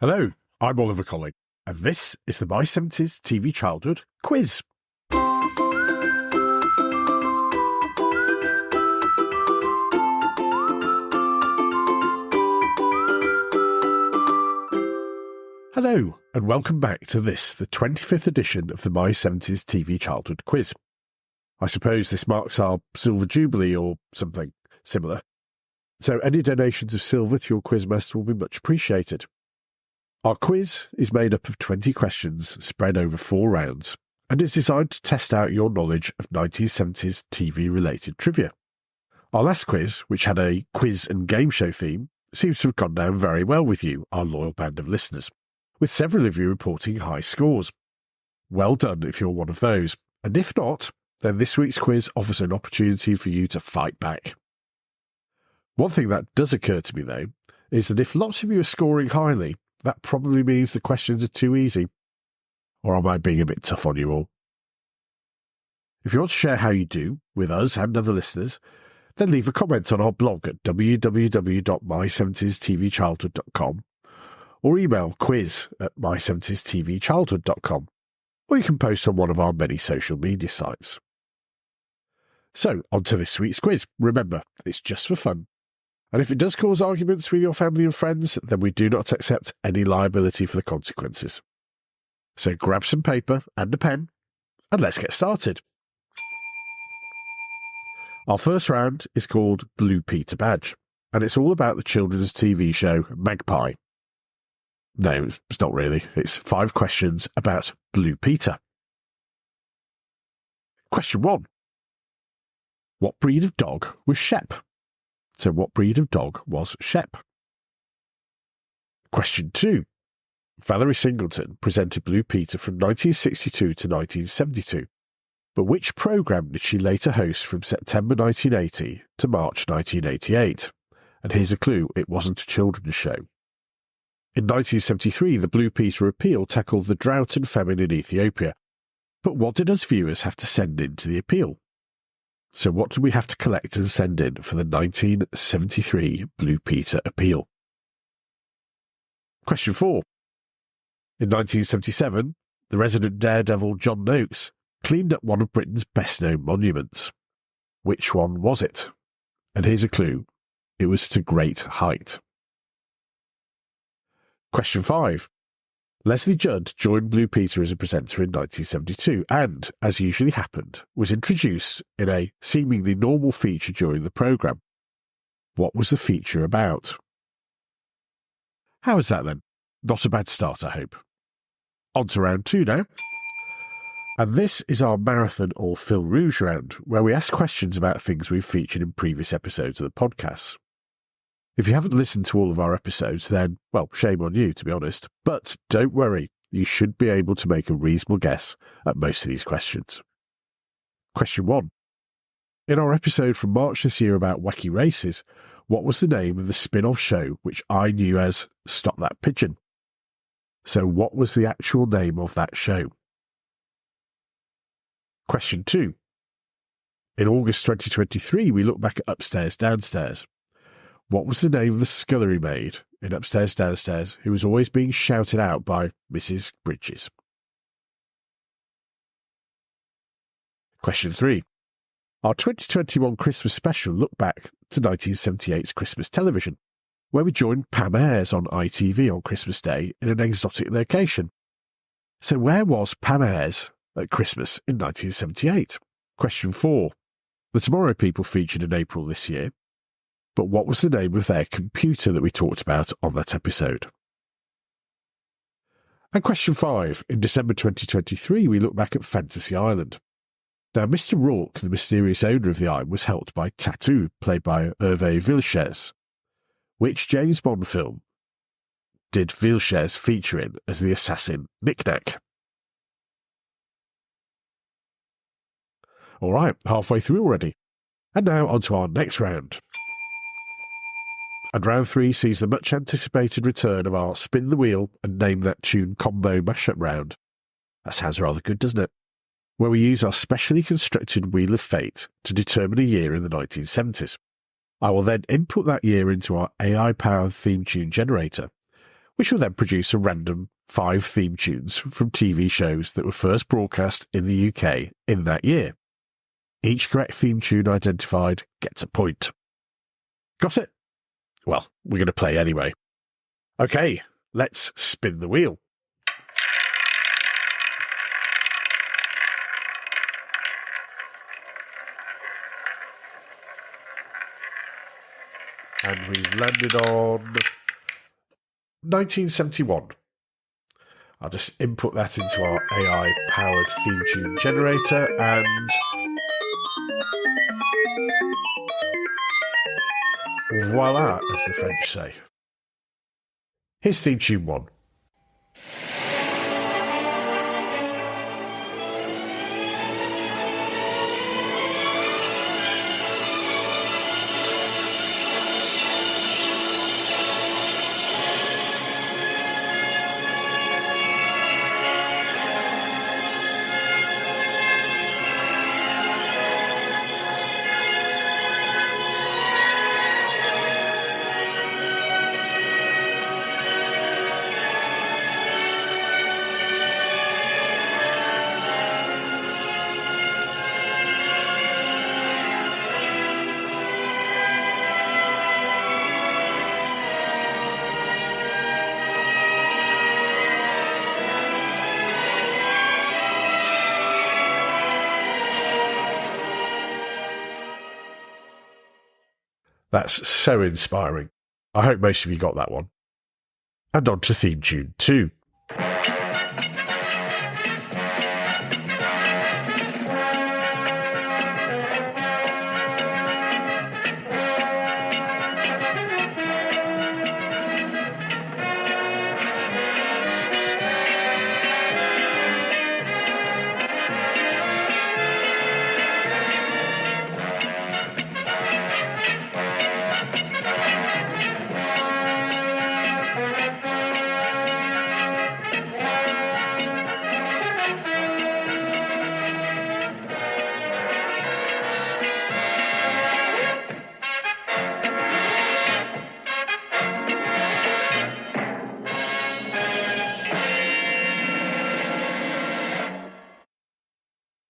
Hello, I'm Oliver Colling, and this is the My 70s TV Childhood Quiz. Hello, and welcome back to this, the 25th edition of the My 70s TV Childhood Quiz. I suppose this marks our Silver Jubilee or something similar. So any donations of silver to your quizmaster will be much appreciated. Our quiz is made up of 20 questions spread over 4 rounds and is designed to test out your knowledge of 1970s TV-related trivia. Our last quiz, which had a quiz and game show theme, seems to have gone down very well with you, our loyal band of listeners, with several of you reporting high scores. Well done if you're one of those, and if not, then this week's quiz offers an opportunity for you to fight back. One thing that does occur to me, though, is that if lots of you are scoring highly, that probably means the questions are too easy. Or am I being a bit tough on you all? If you want to share how you do with us and other listeners, then leave a comment on our blog at www.my70stvchildhood.com or email quiz@my70stvchildhood.com, or you can post on one of our many social media sites. So, on to this week's quiz. Remember, it's just for fun. And if it does cause arguments with your family and friends, then we do not accept any liability for the consequences. So grab some paper and a pen, and let's get started. Our first round is called Blue Peter Badge, and it's all about the children's TV show Magpie. No, it's not really. It's 5 questions about Blue Peter. Question 1. What breed of dog was Shep? So what breed of dog was Shep? Question 2. Valerie Singleton presented Blue Peter from 1962 to 1972, but which programme did she later host from September 1980 to March 1988? And here's a clue, it wasn't a children's show. In 1973, the Blue Peter appeal tackled the drought and famine in Ethiopia, but what did us viewers have to send in to the appeal? So what did we have to collect and send in for the 1973 Blue Peter appeal? Question 4. In 1977, the resident daredevil John Noakes cleaned up one of Britain's best-known monuments. Which one was it? And here's a clue. It was at a great height. Question 5. Leslie Judd joined Blue Peter as a presenter in 1972 and, as usually happened, was introduced in a seemingly normal feature during the programme. What was the feature about? How is that then? Not a bad start, I hope. On to round 2 now. And this is our marathon or Fil Rouge round, where we ask questions about things we've featured in previous episodes of the podcast. If you haven't listened to all of our episodes, then, well, shame on you, to be honest. But don't worry, you should be able to make a reasonable guess at most of these questions. Question 1. In our episode from March this year about wacky races, what was the name of the spin-off show which I knew as Stop That Pigeon? So what was the actual name of that show? Question 2. In August 2023, we look back at Upstairs Downstairs. What was the name of the scullery maid in Upstairs Downstairs who was always being shouted out by Mrs. Bridges? Question 3. Our 2021 Christmas special looked back to 1978's Christmas television, where we joined Pam Ayres on ITV on Christmas Day in an exotic location. So where was Pam Ayres at Christmas in 1978? Question 4. The Tomorrow People featured in April this year, but what was the name of their computer that we talked about on that episode? And question 5. In December 2023, we look back at Fantasy Island. Now, Mr. Rourke, the mysterious owner of the island, was helped by Tattoo, played by Hervé Villechaize. Which James Bond film did Villechaize feature in as the assassin Knick-Knack? All right, halfway through already. And now on to our next round. And round 3 sees the much-anticipated return of our Spin the Wheel and Name That Tune combo mashup round. That sounds rather good, doesn't it? Where we use our specially constructed Wheel of Fate to determine a year in the 1970s. I will then input that year into our AI-powered theme tune generator, which will then produce a random 5 theme tunes from TV shows that were first broadcast in the UK in that year. Each correct theme tune identified gets a point. Got it? Well, we're going to play anyway. Okay, let's spin the wheel. And we've landed on 1971. I'll just input that into our AI-powered theme tune generator and voila, as the French say. Here's theme tune 1. That's so inspiring. I hope most of you got that one. And on to theme tune 2.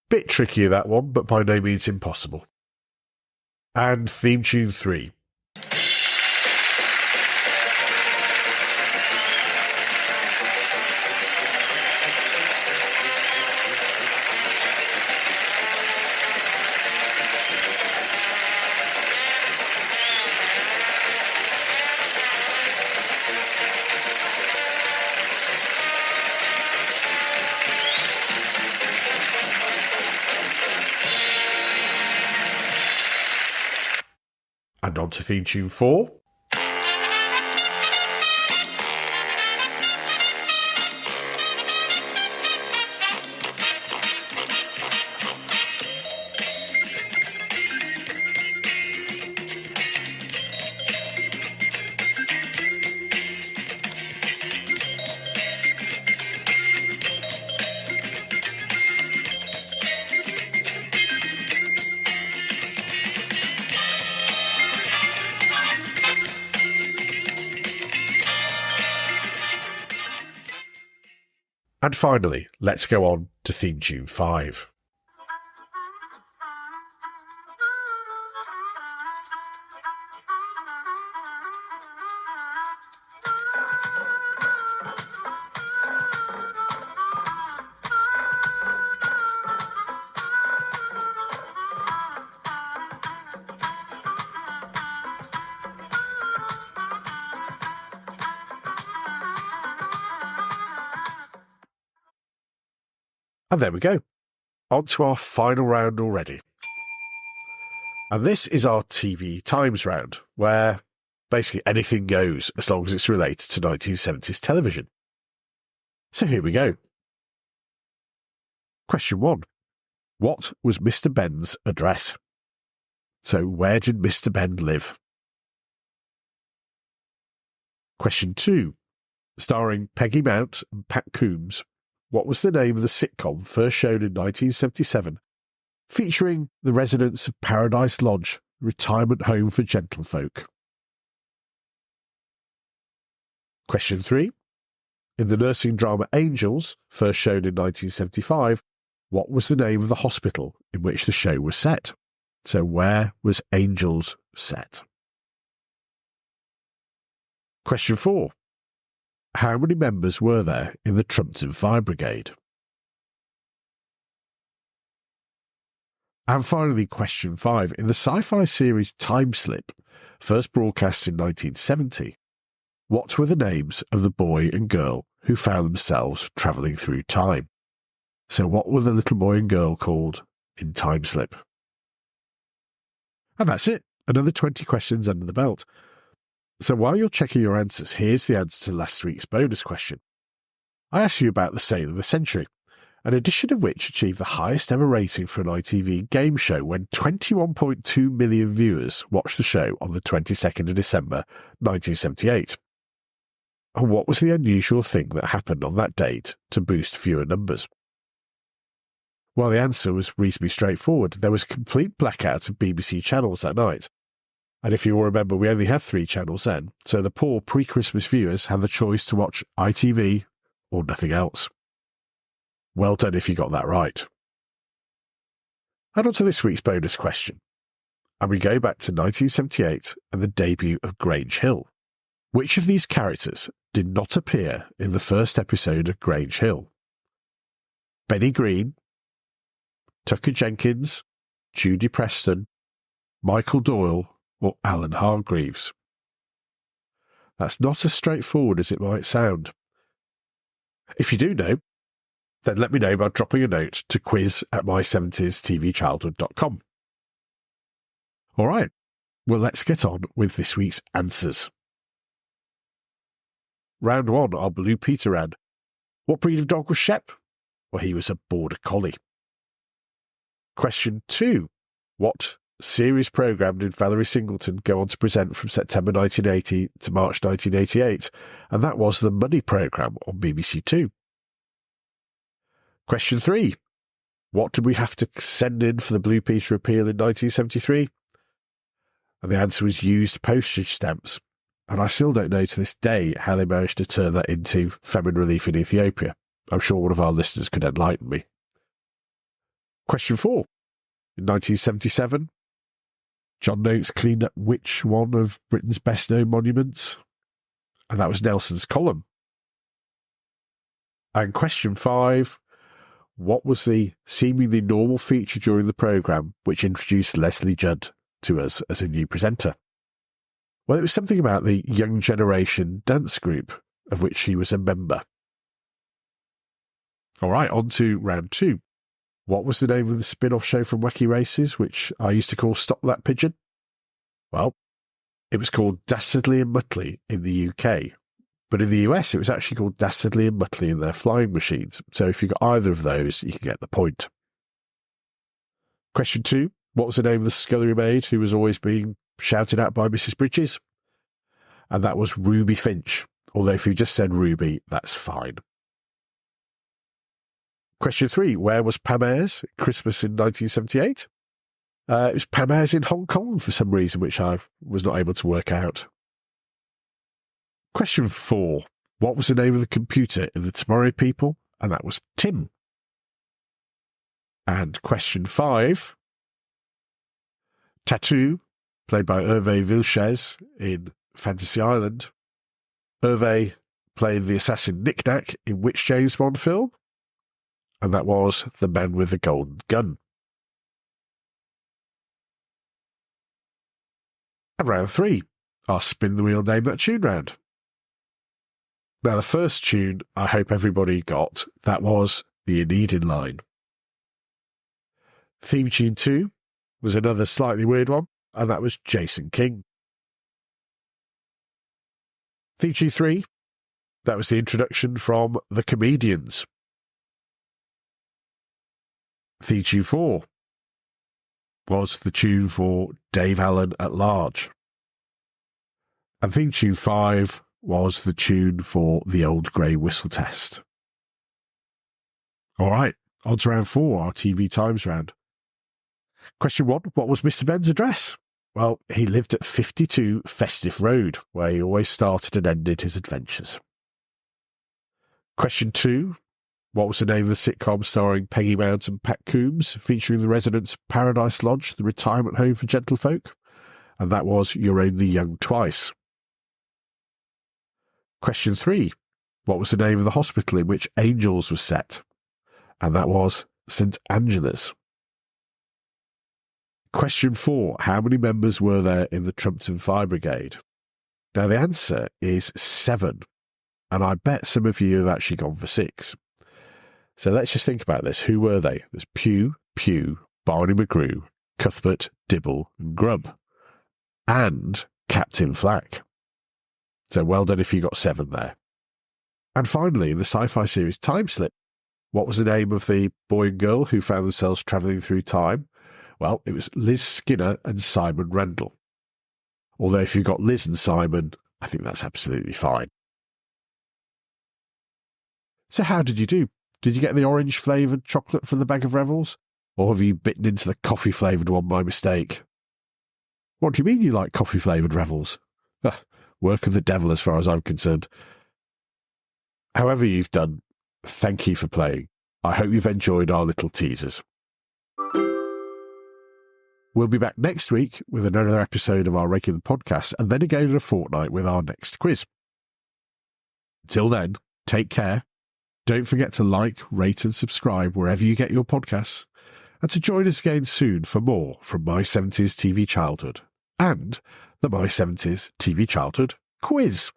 Bit trickier that one, but by no means impossible. And theme tune 3. And on to theme tune 4. And finally, let's go on to theme tune 5. And there we go. On to our final round already. And this is our TV Times round, where basically anything goes as long as it's related to 1970s television. So here we go. Question 1. What was Mr. Ben's address? So where did Mr. Ben live? Question 2. Starring Peggy Mount and Pat Coombs, what was the name of the sitcom first shown in 1977, featuring the residents of Paradise Lodge, a retirement home for gentlefolk? Question 3. In the nursing drama Angels, first shown in 1975, what was the name of the hospital in which the show was set? So where was Angels set? Question 4. How many members were there in the Trumpton Fire Brigade? And finally, question 5. In the sci-fi series Timeslip, first broadcast in 1970, what were the names of the boy and girl who found themselves travelling through time? So what were the little boy and girl called in Timeslip? And that's it. Another 20 questions under the belt. So while you're checking your answers, here's the answer to last week's bonus question. I asked you about the Sale of the Century, an edition of which achieved the highest ever rating for an ITV game show when 21.2 million viewers watched the show on the 22nd of December 1978. And what was the unusual thing that happened on that date to boost viewer numbers? Well, the answer was reasonably straightforward. There was a complete blackout of BBC channels that night. And if you will remember, we only had 3 channels then, so the poor pre-Christmas viewers had the choice to watch ITV or nothing else. Well done if you got that right. And on to this week's bonus question. And we go back to 1978 and the debut of Grange Hill. Which of these characters did not appear in the first episode of Grange Hill? Benny Green, Tucker Jenkins, Judy Preston, Michael Doyle, or Alan Hargreaves? That's not as straightforward as it might sound. If you do know, then let me know by dropping a note to quiz@my70stvchildhood.com. All right, well, let's get on with this week's answers. Round 1, our Blue Peter round. What breed of dog was Shep? Well, he was a Border Collie. Question 2. What series programme did Valerie Singleton go on to present from September 1980 to March 1988? And that was the Money programme on BBC Two. Question 3. What did we have to send in for the Blue Peter appeal in 1973? And the answer was used postage stamps. And I still don't know to this day how they managed to turn that into famine relief in Ethiopia. I'm sure one of our listeners could enlighten me. Question 4. In 1977, John Noakes cleaned up which one of Britain's best-known monuments? And that was Nelson's Column. And question 5. What was the seemingly normal feature during the programme which introduced Leslie Judd to us as a new presenter? Well, it was something about the Young Generation dance group, of which she was a member. All right, on to round 2. What was the name of the spin-off show from Wacky Races, which I used to call Stop That Pigeon? Well, it was called Dastardly and Muttley in the UK. But in the US, it was actually called Dastardly and Muttley in their flying machines. So if you got either of those, you can get the point. Question 2. What was the name of the scullery maid who was always being shouted at by Mrs. Bridges? And that was Ruby Finch. Although if you just said Ruby, that's fine. Question 3. Where was Pam Ayres at Christmas in 1978? It was Pam Ayres in Hong Kong for some reason, which I was not able to work out. Question 4. What was the name of the computer in the Tomorrow People? And that was Tim. And question 5. Tattoo, played by Hervé Villechaize in Fantasy Island. Hervé played the assassin Nick Nack in which James Bond film? And that was The Man with the Golden Gun. And round 3, our Spin the Wheel Name That Tune round. Now, the first tune I hope everybody got, that was the Aeneid line. Theme tune 2 was another slightly weird one, and that was Jason King. Theme tune 3, that was the introduction from The Comedians. Theme tune 4 was the tune for Dave Allen at Large. And theme tune 5 was the tune for the Old Grey Whistle Test. All right, on to round 4, our TV Times round. Question 1, what was Mr. Ben's address? Well, he lived at 52 Festive Road, where he always started and ended his adventures. Question 2. What was the name of the sitcom starring Peggy Mount and Pat Coombs, featuring the residents of Paradise Lodge, the retirement home for gentlefolk? And that was You're Only Young Twice. Question 3. What was the name of the hospital in which Angels was set? And that was St. Angela's. Question 4. How many members were there in the Trumpton Fire Brigade? Now, the answer is 7. And I bet some of you have actually gone for 6. So let's just think about this. Who were they? There's Pew, Barney McGrew, Cuthbert, Dibble, and Grubb. And Captain Flack. So well done if you got 7 there. And finally, in the sci-fi series Time Slip, what was the name of the boy and girl who found themselves travelling through time? Well, it was Liz Skinner and Simon Rendell. Although if you've got Liz and Simon, I think that's absolutely fine. So how did you do? Did you get the orange-flavoured chocolate from the bag of Revels? Or have you bitten into the coffee-flavoured one by mistake? What do you mean you like coffee-flavoured Revels? Work of the devil as far as I'm concerned. However you've done, thank you for playing. I hope you've enjoyed our little teasers. We'll be back next week with another episode of our regular podcast and then again in a fortnight with our next quiz. Until then, take care. Don't forget to like, rate and subscribe wherever you get your podcasts, and to join us again soon for more from My 70s TV Childhood and the My 70s TV Childhood Quiz.